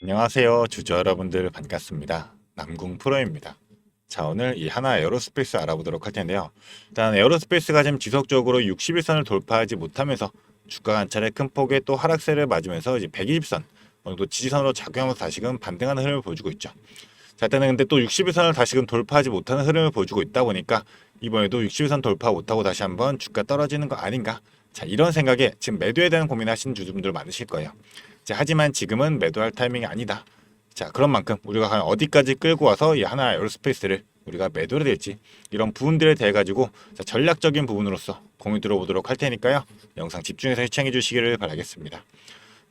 안녕하세요. 주주 여러분들 반갑습니다. 남궁 프로입니다. 자, 오늘 이 하나 에어로스페이스 알아보도록 할 텐데요. 일단 에어로스페이스가 지금 지속적으로 60일선을 돌파하지 못하면서 주가가 한 차례 큰 폭의 또 하락세를 맞으면서 이제 120선 어느 정도 지지선으로 작용하면서 다시금 반등하는 흐름을 보여주고 있죠. 자, 일단은 근데 또 60일선을 다시금 돌파하지 못하는 흐름을 보여주고 있다 보니까 이번에도 60일선 돌파 못하고 다시 한번 주가 떨어지는 거 아닌가? 자, 이런 생각에 지금 매도에 대한 고민하시는 주주분들 많으실 거예요. 자, 하지만 지금은 매도할 타이밍이 아니다. 자, 그런 만큼 우리가 과연 어디까지 끌고 와서 이 하나 에어로스페이스를 우리가 매도를 될지 이런 부분들에 대해 가지고 전략적인 부분으로서 공유 들어보도록 할 테니까요. 영상 집중해서 시청해 주시기를 바라겠습니다.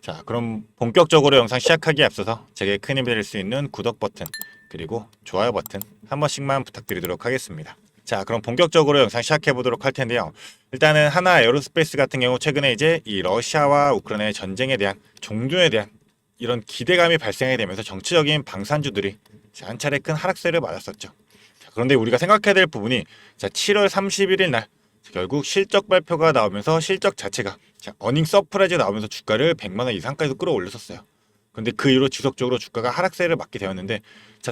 자, 그럼 본격적으로 영상 시작하기에 앞서서 제게 큰 힘이 될 수 있는 구독 버튼 그리고 좋아요 버튼 한 번씩만 부탁드리도록 하겠습니다. 자, 그럼 본격적으로 영상 시작해 보도록 할 텐데요. 일단은 하나 에어로스페이스 같은 경우 최근에 이제 이 러시아와 우크라이나의 전쟁에 대한 종료에 대한 이런 기대감이 발생하게 되면서 정치적인 방산주들이 한 차례 큰 하락세를 맞았었죠. 자, 그런데 우리가 생각해야 될 부분이 7월 31일 날 결국 실적 발표가 나오면서 실적 자체가 어닝 서프라이즈 나오면서 주가를 100만 원 이상까지도 끌어올렸었어요. 그런데 그 이후로 지속적으로 주가가 하락세를 맞게 되었는데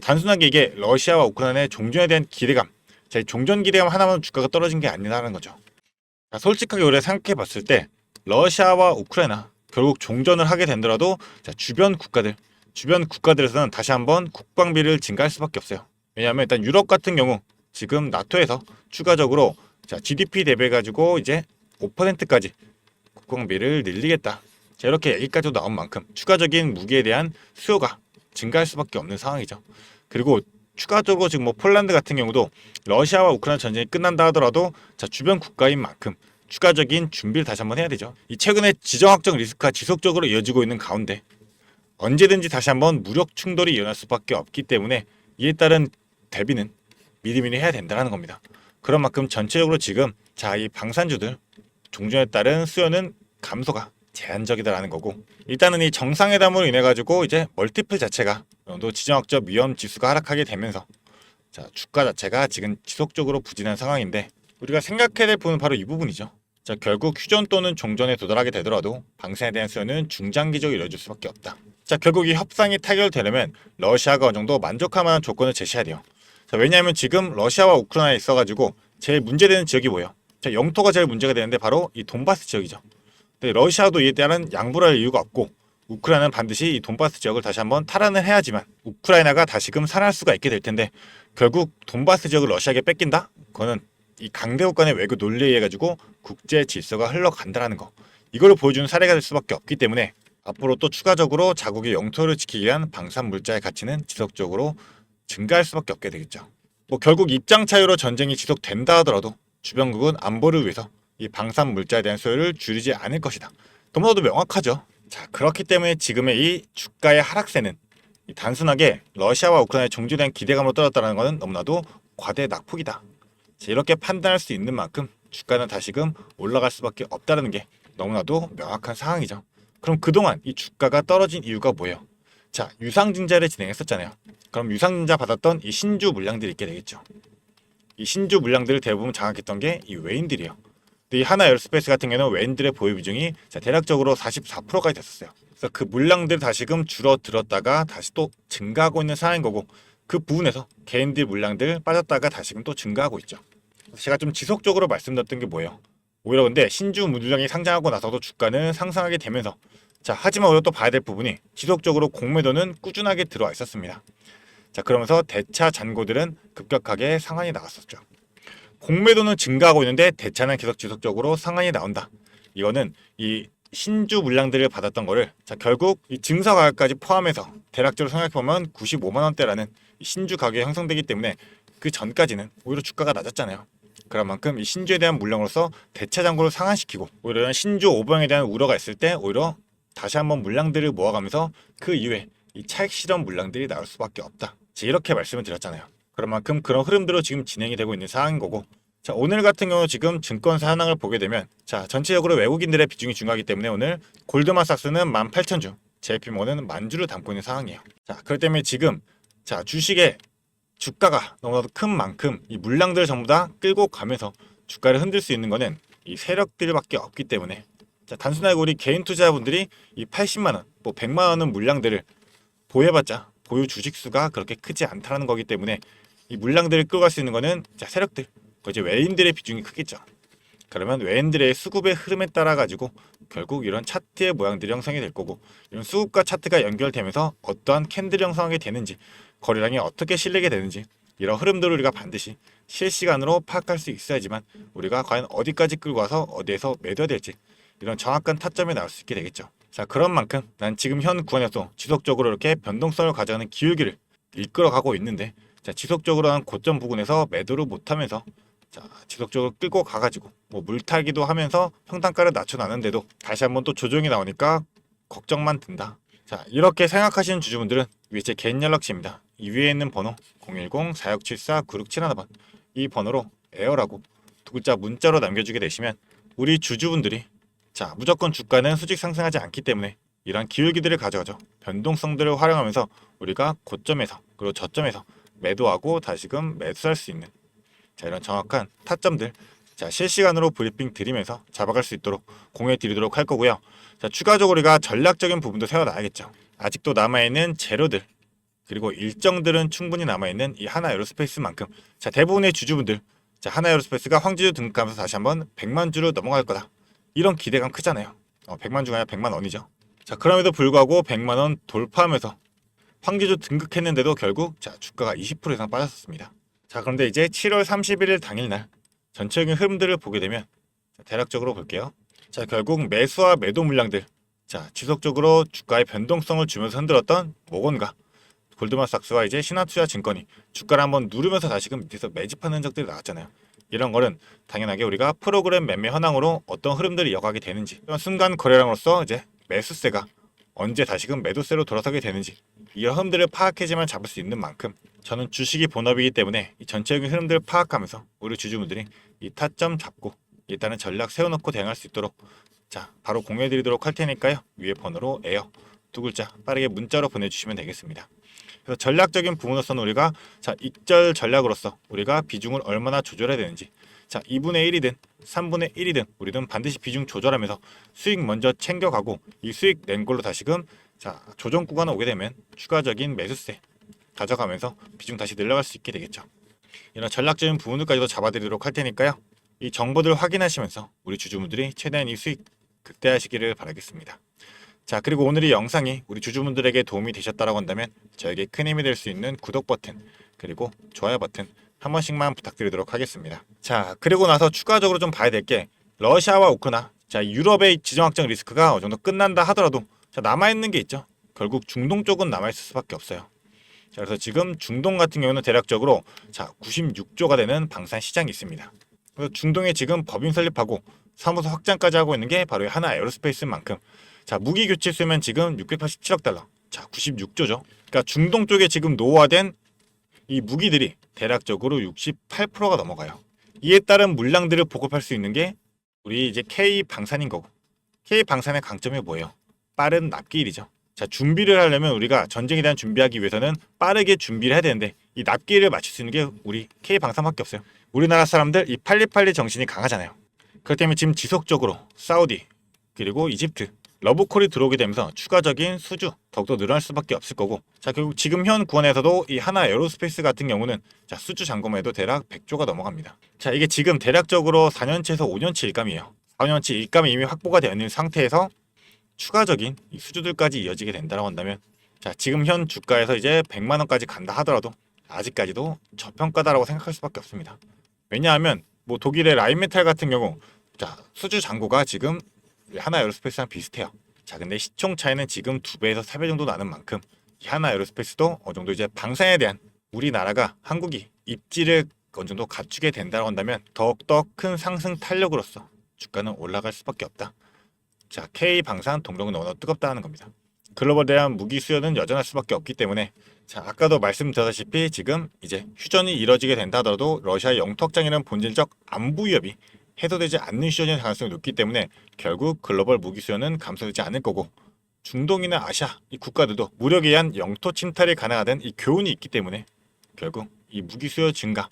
단순하게 이게 러시아와 우크라이나의 종전에 대한 기대감, 종전 기대감 하나만 주가가 떨어진 게 아니라는 거죠. 솔직하게 우리가 생각해 봤을 때 러시아와 우크라이나 결국 종전을 하게 된더라도 주변 국가들에서는 다시 한번 국방비를 증가할 수밖에 없어요. 왜냐하면 일단 유럽 같은 경우 지금 나토에서 추가적으로 GDP 대비해 가지고 이제 5%까지 국방비를 늘리겠다. 이렇게 얘기까지도 나온 만큼 추가적인 무기에 대한 수요가 증가할 수밖에 없는 상황이죠. 그리고 추가적으로 지금 폴란드 같은 경우도 러시아와 우크라이나 전쟁이 끝난다 하더라도 주변 국가인 만큼 추가적인 준비를 다시 한번 해야 되죠. 이 최근에 지정학적 리스크가 지속적으로 이어지고 있는 가운데 언제든지 다시 한번 무력 충돌이 일어날 수밖에 없기 때문에 이에 따른 대비는 미리미리 해야 된다는 겁니다. 그런 만큼 전체적으로 지금 이 방산주들 종전에 따른 수요는 감소가 제한적이다라는 거고, 일단은 이 정상회담으로 인해 가지고 이제 멀티플 자체가 또 지정학적 위험 지수가 하락하게 되면서 주가 자체가 지금 지속적으로 부진한 상황인데, 우리가 생각해야 될 부분은 바로 이 부분이죠. 결국 휴전 또는 종전에 도달하게 되더라도 방산에 대한 수요는 중장기적으로 이뤄질 수밖에 없다. 결국 이 협상이 타결되려면 러시아가 어느 정도 만족할 만한 조건을 제시해야 돼요. 왜냐하면 지금 러시아와 우크라이나에 있어가지고 제일 문제되는 지역이 뭐예요? 영토가 제일 문제가 되는데 바로 이 돈바스 지역이죠. 근데 러시아도 이에 따른 양보를 할 이유가 없고, 우크라이나는 반드시 이 돈바스 지역을 다시 한번 탈환을 해야지만 우크라이나가 다시금 살아날 수가 있게 될 텐데, 결국 돈바스 지역을 러시아에게 뺏긴다? 그거는 이 강대국 간의 외교 논리에 의해 가지고 국제 질서가 흘러간다라는 거, 이걸 보여주는 사례가 될 수밖에 없기 때문에 앞으로 또 추가적으로 자국의 영토를 지키기 위한 방산 물자의 가치는 지속적으로 증가할 수밖에 없게 되겠죠. 결국 입장 차이로 전쟁이 지속된다 하더라도 주변국은 안보를 위해서 이 방산 물자에 대한 수요를 줄이지 않을 것이다. 너무나도 명확하죠. 그렇기 때문에 지금의 이 주가의 하락세는 단순하게 러시아와 우크라이나의 종전에 대한 기대감으로 떨어졌다는 것은 너무나도 과대 낙폭이다. 이렇게 판단할 수 있는 만큼 주가는 다시금 올라갈 수밖에 없다는 게 너무나도 명확한 상황이죠. 그럼 그동안 이 주가가 떨어진 이유가 뭐예요? 유상증자를 진행했었잖아요. 그럼 유상증자 받았던 이 신주 물량들이 있게 되겠죠. 이 신주 물량들을 대부분 장악했던 게 이 외인들이에요. 근데 이 하나 에어로스페이스 같은 경우는 외인들의 보유 비중이 대략적으로 44%까지 됐었어요. 그래서 그 물량들이 다시금 줄어들었다가 다시 또 증가하고 있는 상황인 거고, 그 부분에서 개인들 물량들 빠졌다가 다시금 또 증가하고 있죠. 그래서 제가 좀 지속적으로 말씀드렸던 게 뭐예요? 오히려 근데 신주 물량이 상장하고 나서도 주가는 상승하게 되면서, 하지만 오히려 또 봐야 될 부분이 지속적으로 공매도는 꾸준하게 들어와 있었습니다. 그러면서 대차 잔고들은 급격하게 상한이 나왔었죠. 공매도는 증가하고 있는데 대차는 계속 지속적으로 상한이 나온다. 이거는 이 신주 물량들을 받았던 거를 결국 이 증서 가격까지 포함해서 대략적으로 생각해보면 95만 원대라는 신주 가격이 형성되기 때문에 그 전까지는 오히려 주가가 낮았잖아요. 그런 만큼 이 신주에 대한 물량으로서 대차 잔고를 상한시키고, 오히려 신주 오버형에 대한 우려가 있을 때 오히려 다시 한번 물량들을 모아가면서 그 이후에 이 차익 실현 물량들이 나올 수밖에 없다. 이렇게 말씀을 드렸잖아요. 그런 만큼 그런 흐름대로 지금 진행이 되고 있는 상황인 거고, 오늘 같은 경우 지금 증권사 현황을 보게 되면 전체적으로 외국인들의 비중이 중요하기 때문에 오늘 골드만삭스는 18,000주, JP모건은 10,000주를 담고 있는 상황이에요. 그렇기 때문에 지금 주식의 주가가 너무나도 큰 만큼 이 물량들을 전부 다 끌고 가면서 주가를 흔들 수 있는 거는 이 세력들밖에 없기 때문에, 단순하게 우리 개인 투자자분들이 이 80만 원, 100만 원은 물량들을 보유해봤자 보유 주식수가 그렇게 크지 않다는 거기 때문에 이 물량들을 끌고 갈 수 있는 거는 자, 세력들, 이제 외인들의 비중이 크겠죠. 그러면 외인들의 수급의 흐름에 따라 가지고 결국 이런 차트의 모양들이 형성이 될 거고, 이런 수급과 차트가 연결되면서 어떠한 캔들이 형성하게 되는지, 거래량이 어떻게 실리게 되는지, 이런 흐름들을 우리가 반드시 실시간으로 파악할 수 있어야지만 우리가 과연 어디까지 끌고 와서 어디에서 매도해야 될지 이런 정확한 타점이 나올 수 있게 되겠죠. 자, 그런 만큼 난 지금 현 구간에서 지속적으로 이렇게 변동성을 가져가는 기울기를 이끌어가고 있는데, 자, 지속적으로 한 고점 부근에서 매도를 못하면서 자, 지속적으로 끌고 가가지고 뭐 물타기도 하면서 평단가를 낮춰놨는데도 다시 한번 또 조정이 나오니까 걱정만 든다. 자, 이렇게 생각하시는 주주분들은 위에 제 개인 연락처입니다. 이 위에 있는 번호 010-4674-9671번 이 번호로 에어라고 두 글자 문자로 남겨주게 되시면 우리 주주분들이 자, 무조건 주가는 수직 상승하지 않기 때문에 이러한 기울기들을 가져가죠. 변동성들을 활용하면서 우리가 고점에서 그리고 저점에서 매도하고 다시금 매수할 수 있는 자, 이런 정확한 타점들 자, 실시간으로 브리핑 드리면서 잡아갈 수 있도록 공유해 드리도록 할 거고요. 자, 추가적으로 우리가 전략적인 부분도 세워놔야겠죠. 아직도 남아있는 재료들 그리고 일정들은 충분히 남아있는 이 하나 에어로스페이스만큼 자, 대부분의 주주분들 자, 하나 에어로스페이스가 황지주 등극하면서 다시 한번 100만 주로 넘어갈 거다. 이런 기대감 크잖아요. 100만 주가 아니라 100만 원이죠. 자, 그럼에도 불구하고 100만 원 돌파하면서 황지주 등극했는데도 결국 자, 주가가 20% 이상 빠졌습니다. 자, 그런데 이제 7월 31일 당일날 전체적인 흐름들을 보게 되면 자, 대략적으로 볼게요. 자, 결국 매수와 매도 물량들 자, 지속적으로 주가의 변동성을 주면서 흔들었던 모건과 골드만삭스와 이제 신한투자증권이 주가를 한번 누르면서 다시금 밑에서 매집하는 흔적들이 나왔잖아요. 이런 거는 당연하게 우리가 프로그램 매매 현황으로 어떤 흐름들이 이어가게 되는지, 이런 순간 거래량으로서 이제 매수세가 언제 다시금 매도세로 돌아서게 되는지 이런 흐름들을 파악해야지만 잡을 수 있는 만큼 저는 주식이 본업이기 때문에 이 전체적인 흐름들을 파악하면서 우리 주주분들이 이 타점 잡고 일단은 전략 세워놓고 대응할 수 있도록 자, 바로 공유해드리도록 할 테니까요. 위에 번호로 에어 두 글자 빠르게 문자로 보내주시면 되겠습니다. 그래서 전략적인 부분으로서는 우리가 자, 익절 전략으로서 우리가 비중을 얼마나 조절해야 되는지 자, 2분의 1이든 3분의 1이든 우리는 반드시 비중 조절하면서 수익 먼저 챙겨가고 이 수익 낸 걸로 다시금 자, 조정 구간에 오게 되면 추가적인 매수세 가져가면서 비중 다시 늘려갈 수 있게 되겠죠. 이런 전략적인 부분들까지도 잡아드리도록 할 테니까요. 이 정보들 확인하시면서 우리 주주분들이 최대한 이 수익 극대화하시기를 바라겠습니다. 자, 그리고 오늘 이 영상이 우리 주주분들에게 도움이 되셨다고 한다면 저에게 큰 힘이 될 수 있는 구독 버튼 그리고 좋아요 버튼 한 번씩만 부탁드리도록 하겠습니다. 자, 그리고 나서 추가적으로 좀 봐야 될 게 러시아와 우크라이나 자, 유럽의 지정학적 리스크가 어느 정도 끝난다 하더라도 자, 남아있는 게 있죠. 결국 중동 쪽은 남아있을 수밖에 없어요. 자, 그래서 지금 중동 같은 경우는 대략적으로 자, 96조가 되는 방산 시장이 있습니다. 그래서 중동에 지금 법인 설립하고 사무소 확장까지 하고 있는 게 바로 하나 에어로스페이스만큼 자, 무기 교체 수면 지금 687억 달러. 자, 96조죠. 그러니까 중동 쪽에 지금 노후화된 이 무기들이 대략적으로 68%가 넘어가요. 이에 따른 물량들을 보급할 수 있는 게 우리 이제 K 방산인 거고. K 방산의 강점이 뭐예요? 빠른 납기일이죠. 자, 준비를 하려면 우리가 전쟁에 대한 준비하기 위해서는 빠르게 준비를 해야 되는데 이 납기일을 맞출 수 있는 게 우리 K 방산밖에 없어요. 우리나라 사람들 이 빨리빨리 정신이 강하잖아요. 그렇기 때문에 지금 지속적으로 사우디 그리고 이집트 러브콜이 들어오게 되면서 추가적인 수주 더욱더 늘어날 수밖에 없을 거고 자, 결국 지금 현 구간에서도 이 하나 에어로스페이스 같은 경우는 자, 수주 잔고만해도 대략 100조가 넘어갑니다. 자, 이게 지금 대략적으로 4년치에서 5년치 일감이에요. 4년치 일감이 이미 확보가 되어 있는 상태에서 추가적인 이 수주들까지 이어지게 된다고 한다면 자, 지금 현 주가에서 이제 100만 원까지 간다 하더라도 아직까지도 저평가다라고 생각할 수밖에 없습니다. 왜냐하면 뭐 독일의 라인메탈 같은 경우 자, 수주 잔고가 지금 하나 에어로스페이스랑 비슷해요. 자, 근데 시총 차이는 지금 2배에서 3배 정도 나는 만큼 이 하나 에어로스페이스도 어느 정도 이제 방산에 대한 우리나라가 한국이 입지를 어느 정도 갖추게 된다고 한다면 더욱더 큰 상승 탄력으로서 주가는 올라갈 수밖에 없다. 자, K 방산 동력은 너무나 뜨겁다는 겁니다. 글로벌에 대한 무기 수요는 여전할 수밖에 없기 때문에 자, 아까도 말씀드렸다시피 지금 이제 휴전이 이뤄지게 된다 하더라도 러시아의 영토 확장이라는 본질적 안보 위협이 해소되지 않는 휴전의 가능성이 높기 때문에 결국 글로벌 무기 수요는 감소되지 않을 거고 중동이나 아시아 이 국가들도 무력에 의한 영토 침탈이 가능하다는 이 교훈이 있기 때문에 결국 이 무기 수요 증가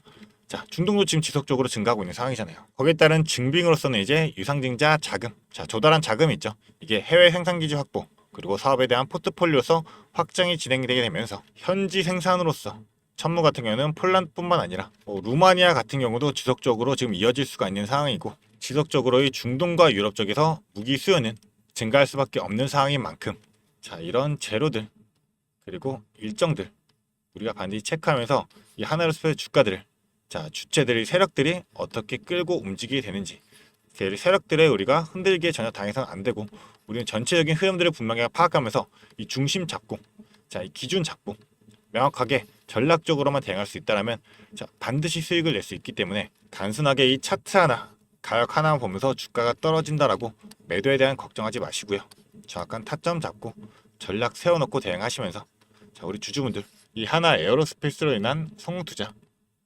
자, 중동도 지금 지속적으로 증가하고 있는 상황이잖아요. 거기에 따른 증빙으로서는 이제 유상증자 자금 자, 조달한 자금이 있죠. 이게 해외 생산기지 확보 그리고 사업에 대한 포트폴리오서 확장이 진행되게 되면서 현지 생산으로서 천무 같은 경우는 폴란드뿐만 아니라 루마니아 같은 경우도 지속적으로 지금 이어질 수가 있는 상황이고, 지속적으로 이 중동과 유럽 쪽에서 무기 수요는 증가할 수밖에 없는 상황인 만큼, 자, 이런 재료들 그리고 일정들 우리가 반드시 체크하면서 이 하나로스페이스 주가들을, 자, 주체들의 세력들이 어떻게 끌고 움직이게 되는지, 세력들의 우리가 흔들기에 전혀 당해서는 안 되고, 우리는 전체적인 흐름들을 분명하게 파악하면서 이 중심 잡고, 자, 이 기준 잡고 명확하게 전략적으로만 대응할 수 있다라면, 자, 반드시 수익을 낼 수 있기 때문에 단순하게 이 차트 하나, 가격 하나만 보면서 주가가 떨어진다라고 매도에 대한 걱정하지 마시고요. 정확한 타점 잡고 전략 세워놓고 대응하시면서, 자, 우리 주주분들 이 하나 에어로스페이스로 인한 성공 투자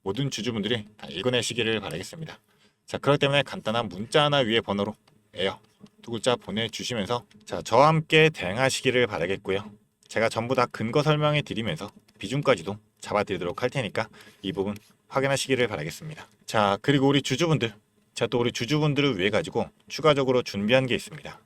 모든 주주분들이 다 읽어내시기를 바라겠습니다. 자, 그렇기 때문에 간단한 문자 하나 위에 번호로 에어 두 글자 보내주시면서, 자, 저와 함께 대응하시기를 바라겠고요. 제가 전부 다 근거 설명해 드리면서 비중까지도 잡아드리도록 할 테니까 이 부분 확인하시기를 바라겠습니다. 자, 그리고 우리 주주분들, 자, 또 우리 주주분들을 위해 가지고 추가적으로 준비한 게 있습니다.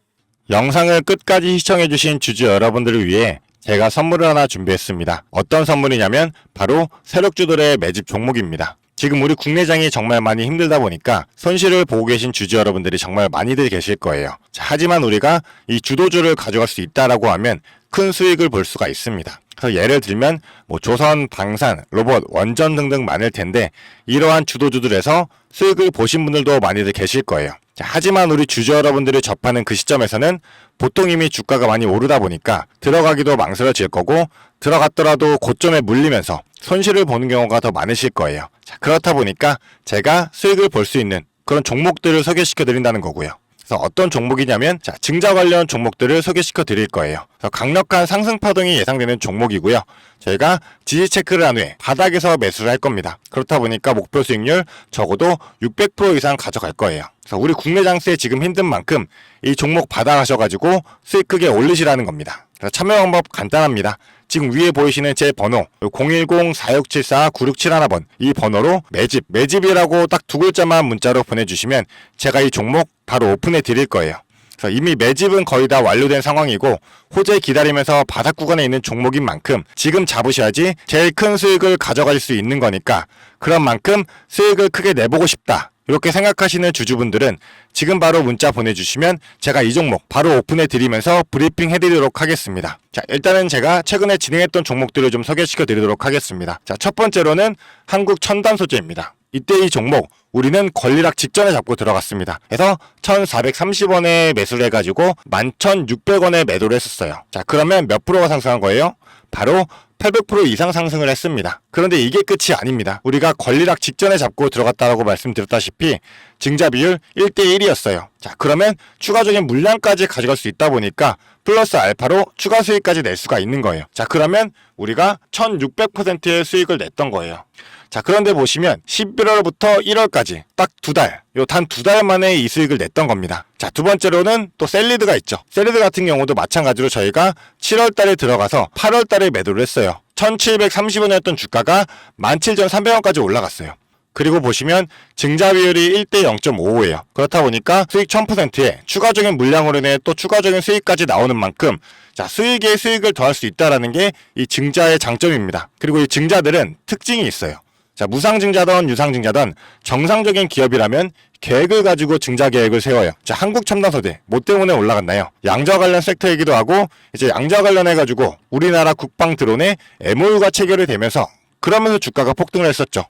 영상을 끝까지 시청해주신 주주 여러분들을 위해 제가 선물을 하나 준비했습니다. 어떤 선물이냐면 바로 세력주들의 매집 종목입니다. 지금 우리 국내장이 정말 많이 힘들다 보니까 손실을 보고 계신 주주 여러분들이 정말 많이들 계실 거예요. 자, 하지만 우리가 이 주도주를 가져갈 수 있다라고 하면 큰 수익을 볼 수가 있습니다. 그래서 예를 들면 조선, 방산, 로봇, 원전 등등 많을 텐데, 이러한 주도주들에서 수익을 보신 분들도 많이들 계실 거예요. 자, 하지만 우리 주주 여러분들이 접하는 그 시점에서는 보통 이미 주가가 많이 오르다 보니까 들어가기도 망설여질 거고, 들어갔더라도 고점에 물리면서 손실을 보는 경우가 더 많으실 거예요. 자, 그렇다 보니까 제가 수익을 볼 수 있는 그런 종목들을 소개시켜 드린다는 거고요. 그래서 어떤 종목이냐면, 자, 증자 관련 종목들을 소개시켜 드릴 거예요. 그래서 강력한 상승 파동이 예상되는 종목이고요. 저희가 지지 체크를 한 후에 바닥에서 매수를 할 겁니다. 그렇다 보니까 목표 수익률 적어도 600% 이상 가져갈 거예요. 그래서 우리 국내 장세 지금 힘든 만큼 이 종목 받아가셔가지고 수익 크게 올리시라는 겁니다. 그래서 참여 방법 간단합니다. 지금 위에 보이시는 제 번호 010-4674-9671번 이 번호로 매집이라고 딱 두 글자만 문자로 보내주시면 제가 이 종목 바로 오픈해 드릴 거예요. 그래서 이미 매집은 거의 다 완료된 상황이고, 호재 기다리면서 바닥 구간에 있는 종목인 만큼 지금 잡으셔야지 제일 큰 수익을 가져갈 수 있는 거니까, 그런 만큼 수익을 크게 내보고 싶다 이렇게 생각하시는 주주분들은 지금 바로 문자 보내주시면 제가 이 종목 바로 오픈해 드리면서 브리핑 해드리도록 하겠습니다. 자, 일단은 제가 최근에 진행했던 종목들을 좀 소개시켜 드리도록 하겠습니다. 자, 첫 번째로는 한국 첨단 소재입니다. 이때 이 종목 우리는 권리락 직전에 잡고 들어갔습니다. 그래서 1430원에 매수를 해가지고 11,600원에 매도를 했었어요. 자, 그러면 몇 프로가 상승한 거예요? 바로 800% 이상 상승을 했습니다. 그런데 이게 끝이 아닙니다. 우리가 권리락 직전에 잡고 들어갔다라고 말씀드렸다시피 증자 비율 1대1이었어요. 자, 그러면 추가적인 물량까지 가져갈 수 있다 보니까 플러스 알파로 추가 수익까지 낼 수가 있는 거예요. 자, 그러면 우리가 1600%의 수익을 냈던 거예요. 자, 그런데 보시면 11월부터 1월까지 딱 두 달, 단 두 달 만에 이 수익을 냈던 겁니다. 자, 두 번째로는 또 셀리드가 있죠. 셀리드 같은 경우도 마찬가지로 저희가 7월 달에 들어가서 8월 달에 매도를 했어요. 1730원이었던 주가가 17,300원까지 올라갔어요. 그리고 보시면 증자 비율이 1대 0.55예요. 그렇다 보니까 수익 1000%에 추가적인 물량으로 인해 또 추가적인 수익까지 나오는 만큼, 자, 수익에 수익을 더할 수 있다는 게 이 증자의 장점입니다. 그리고 이 증자들은 특징이 있어요. 자, 무상증자든 유상증자든 정상적인 기업이라면 계획을 가지고 증자 계획을 세워요. 자, 한국첨단소재 뭐 때문에 올라갔나요? 양자 관련 섹터이기도 하고, 이제 양자 관련해가지고 우리나라 국방 드론에 MOU가 체결이 되면서 그러면서 주가가 폭등을 했었죠.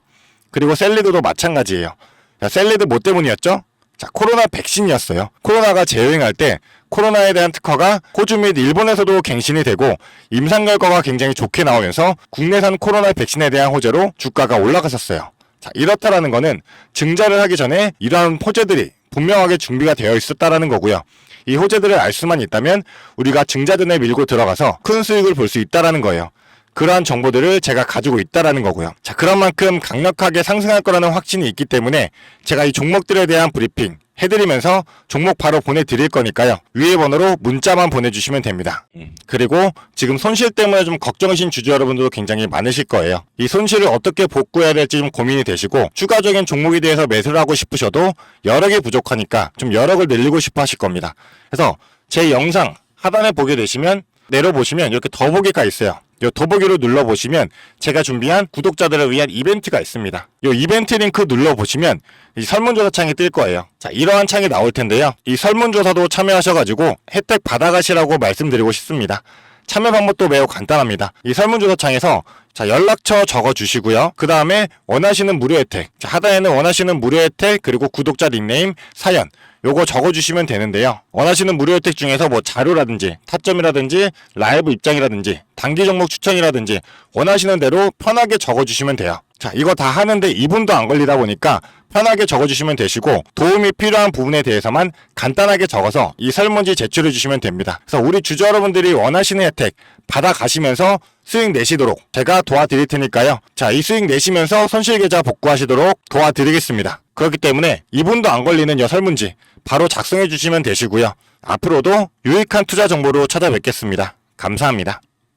그리고 셀리드도 마찬가지예요. 자, 셀리드 뭐 때문이었죠? 자, 코로나 백신이었어요. 코로나가 재유행할 때 코로나에 대한 특허가 호주 및 일본에서도 갱신이 되고 임상 결과가 굉장히 좋게 나오면서 국내산 코로나 백신에 대한 호재로 주가가 올라갔었어요. 자, 이렇다라는 거는 증자를 하기 전에 이러한 호재들이 분명하게 준비가 되어 있었다라는 거고요. 이 호재들을 알 수만 있다면 우리가 증자전에 밀고 들어가서 큰 수익을 볼 수 있다라는 거예요. 그러한 정보들을 제가 가지고 있다라는 거고요. 자, 그런 만큼 강력하게 상승할 거라는 확신이 있기 때문에 제가 이 종목들에 대한 브리핑 해드리면서 종목 바로 보내드릴 거니까요. 위에 번호로 문자만 보내주시면 됩니다. 그리고 지금 손실 때문에 좀 걱정이신 주주 여러분들도 굉장히 많으실 거예요. 이 손실을 어떻게 복구해야 될지 좀 고민이 되시고, 추가적인 종목에 대해서 매수를 하고 싶으셔도 여력이 부족하니까 좀 여력을 늘리고 싶어 하실 겁니다. 그래서 제 영상 하단에 보게 되시면 내려보시면 이렇게 더보기가 있어요. 이 더보기를 눌러보시면 제가 준비한 구독자들을 위한 이벤트가 있습니다. 이 이벤트 링크 눌러보시면 이 설문조사 창이 뜰 거예요. 자, 이러한 창이 나올 텐데요. 이 설문조사도 참여하셔가지고 혜택 받아가시라고 말씀드리고 싶습니다. 참여 방법도 매우 간단합니다. 이 설문조사 창에서 자, 연락처 적어주시고요. 그 다음에 원하시는 무료 혜택, 자, 하단에는 원하시는 무료 혜택 그리고 구독자 닉네임, 사연 요거 적어주시면 되는데요. 원하시는 무료 혜택 중에서 뭐 자료라든지 타점이라든지 라이브 입장이라든지 단기 종목 추천이라든지 원하시는 대로 편하게 적어주시면 돼요. 자, 이거 다 하는데 2분도 안 걸리다 보니까 편하게 적어주시면 되시고 도움이 필요한 부분에 대해서만 간단하게 적어서 이 설문지 제출해 주시면 됩니다. 그래서 우리 주주 여러분들이 원하시는 혜택 받아가시면서 수익 내시도록 제가 도와드릴 테니까요. 자, 이 수익 내시면서 손실계좌 복구하시도록 도와드리겠습니다. 그렇기 때문에 2분도 안 걸리는 이 설문지 바로 작성해 주시면 되시고요. 앞으로도 유익한 투자 정보로 찾아뵙겠습니다. 감사합니다.